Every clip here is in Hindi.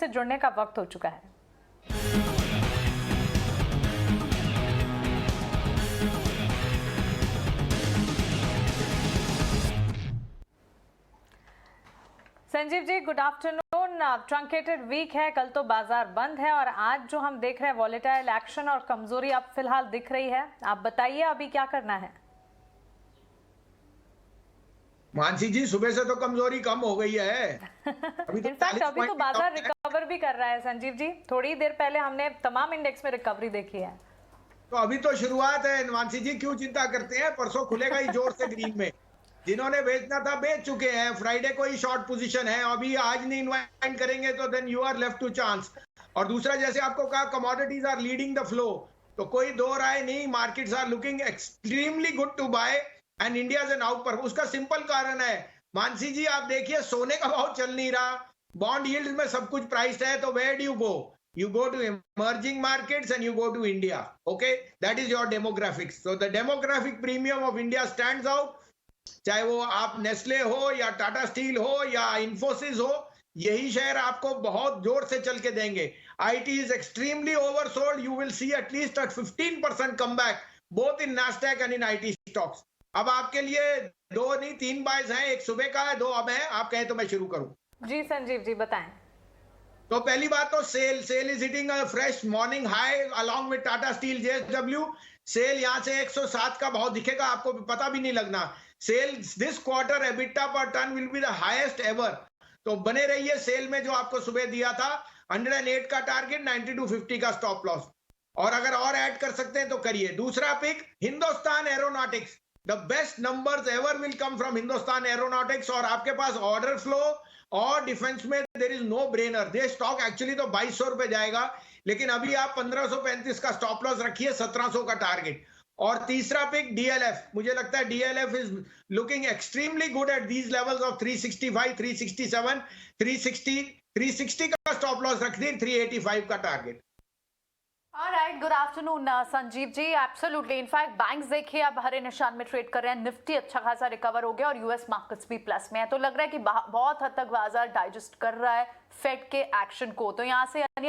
से जुड़ने का वक्त हो चुका है। Sanjeev ji, good afternoon. Truncated week है, कल तो बाजार बंद है और आज जो हम देख रहे हैं वॉलेटाइल एक्शन और कमजोरी अब फिलहाल दिख रही है। आप बताइए अभी क्या करना है। मानसी जी, सुबह से तो कमजोरी कम हो गई है। इनफैक्ट अभी तो बाजार रिकवर भी कर रहा है संजीव जी। थोड़ी देर पहले हमने तमाम इंडेक्स में रिकवरी देखी है। तो अभी तो शुरुआत है मानसी जी, क्यों चिंता करते हैं? परसों खुलेगा ही जोर से ग्रीन में। जिन्होंने बेचना था बेच चुके हैं, फ्राइडे को ही शॉर्ट पोजीशन है। अभी आज नहीं इन्वाइट करेंगे तो then you are left to chance. और दूसरा, जैसे आपको कहा, commodities are leading the flow, तो कोई दो राय नहीं, markets are looking extremely good to buy and India is an आउट पर। उसका सिंपल कारण है मानसी जी, आप देखिए सोने का भाव चल नहीं रहा, बॉन्ड यील्ड में सब कुछ प्राइस है, तो where do you go? You go to emerging markets and you go to India. Okay, that is your demographics. So the demographic premium of India stands out. चाहे वो आप नेस्ले हो या टाटा स्टील हो या इन्फोसिस हो, यही शेयर आपको बहुत जोर से चल के देंगे। IT is extremely oversold. You will see at least at 15% comeback both in Nasdaq and in IT stocks. अब आपके लिए दो नहीं तीन बाइज हैं, एक सुबह का है, दो अब है। आप कहें तो मैं शुरू करूं? जी संजीव जी, बताएं। तो पहली बात तो SAIL is hitting a fresh morning high along with Tata steel JSW। SAIL यहां से 107 का भाव दिखेगा, आपको पता भी नहीं लगना। SAIL this quarter EBITDA per ton will be the highest ever. तो बने रहिए सेल में। जो आपको सुबह दिया था 108 का टारगेट, 92.50 का स्टॉप लॉस, और अगर और ऐड कर सकते हैं तो करिए। दूसरा pick Hindustan Aeronautics. The best numbers ever will come from Hindustan Aeronautics. और आपके पास ऑर्डर फ्लो और डिफेंस में there is no brainer. The stock actually तो 2200 रुपए जाएगा, लेकिन अभी आप 1535 का स्टॉप लॉस रखिए, 1700 का टारगेट। और तीसरा पिक DLF। मुझे लगता है DLF is looking extremely good at these levels of 365, 367, 360 का स्टॉप लॉस रख दी, 385 का target. Alright, good afternoon Sanjeev ji. Absolutely, in fact banks देखिए अब हरे निशान में ट्रेड कर रहे हैं। निफ्टी अच्छा खासा रिकवर हो गया और यूएस मार्केट्स भी प्लस में है। तो लग रहा है कि बहुत हद तक बाजार डाइजेस्ट कर रहा है फेड के एक्शन को। तो यहाँ से यानी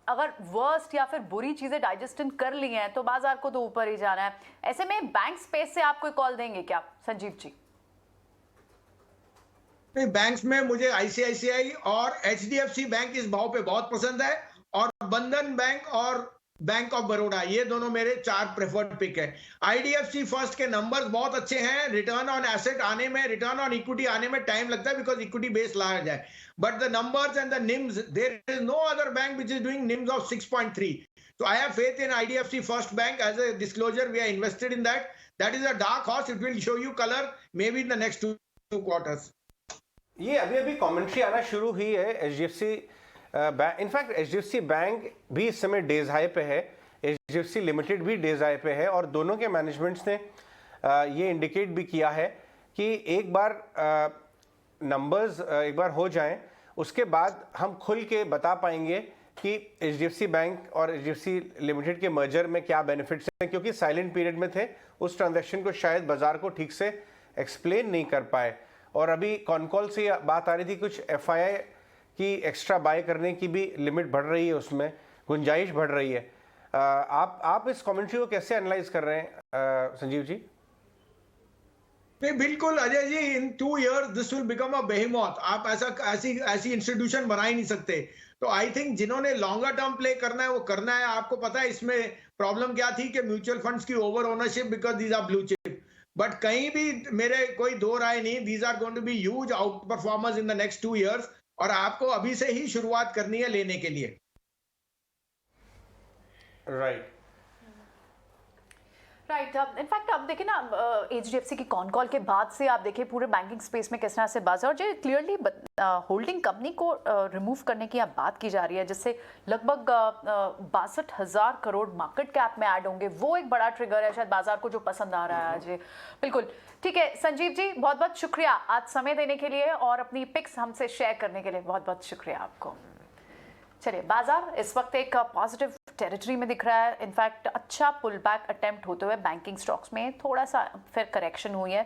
अगर वर्स्ट या फिर बुरी चीजें डाइजेस्टन कर ली हैं तो बाजार को तो ऊपर ही जाना है। ऐसे में बैंक स्पेस से आप कोई कॉल देंगे क्या संजीव जी? नहीं, बैंक्स में मुझे ICICI और HDFC बैंक इस भाव पे बहुत पसंद है, और बंधन बैंक और बैंक ऑफ बड़ौदा, ये दोनों मेरे 4 प्रेफर्ड पिक है। IDFC फर्स्ट के नंबर्स बहुत अच्छे हैं। रिटर्न ऑन एसेट आने में, रिटर्न ऑन इक्विटी आने में टाइम लगता है, बिकॉज इक्विटी बेस लार्ज है। But the numbers and the NIMs, there is no other bank which is doing NIMs of 6.3। So I have faith in IDFC First Bank. As a disclosure, we are invested in that. That is a dark horse. It will show you color maybe in the next two quarters. ये अभी कमेंट्री आना शुरू हुई है HDFC bank. In fact HDFC bank भी इस समय डेज हाई पे है, HDFC लिमिटेड भी डेज हाई पे है, और दोनों के मैनेजमेंट्स ने ये इंडिकेट भी किया है कि एक बार नंबर्स एक बार हो जाएं, उसके बाद हम खुल के बता पाएंगे कि HDFC बैंक और HDFC लिमिटेड के मर्जर में क्या बेनिफिट्स हैं, क्योंकि साइलेंट पीरियड में थे। उस ट्रांजैक्शन को शायद बाजार को ठीक से एक्सप्लेन नहीं कर पाए। और अभी कॉनकॉल से बात आ रही थी, कुछ FII की एक्स्ट्रा बाय करने की भी लिमिट बढ़ रही है, उसमें गुंजाइश बढ़ रही है। आप इस कमेंट्री को कैसे एनालाइज कर रहे हैं संजीव जी? नहीं, बिल्कुल Ajay ji, in 2 years this will become a behemoth. आप ऐसी इंस्टीट्यूशन बना ही नहीं सकते। तो आई थिंक जिन्होंने लॉन्गर टर्म प्ले करना है वो करना है। आपको पता है इसमें प्रॉब्लम क्या थी कि म्यूचुअल फंड्स की over ownership, because these are blue chip. But कहीं भी मेरे कोई दो राय नहीं, these are going to be huge outperformers in the next 2 years, और आपको अभी से ही शुरुआत करनी है लेने के लिए। राइट। इनफैक्ट अब देखिए ना, HDFC की कॉन कॉल के बाद से आप देखिए पूरे बैंकिंग स्पेस में किस तरह से बाजार, और जो क्लियरली होल्डिंग कंपनी को रिमूव करने की अब बात की जा रही है, जिससे लगभग 62,000 करोड़ मार्केट कैप में ऐड होंगे। वो एक बड़ा ट्रिगर है शायद बाजार को, जो पसंद आ रहा है आज। बिल्कुल ठीक है संजीव जी, बहुत बहुत शुक्रिया आज समय देने के लिए और अपनी पिक्स हमसे शेयर करने के लिए। बहुत बहुत शुक्रिया आपको। चलिए, बाजार इस वक्त एक पॉजिटिव टेरिटरी में दिख रहा है। इनफैक्ट अच्छा पुल बैक अटेम्प्ट होते हुए बैंकिंग स्टॉक्स में थोड़ा सा फिर करेक्शन हुई है।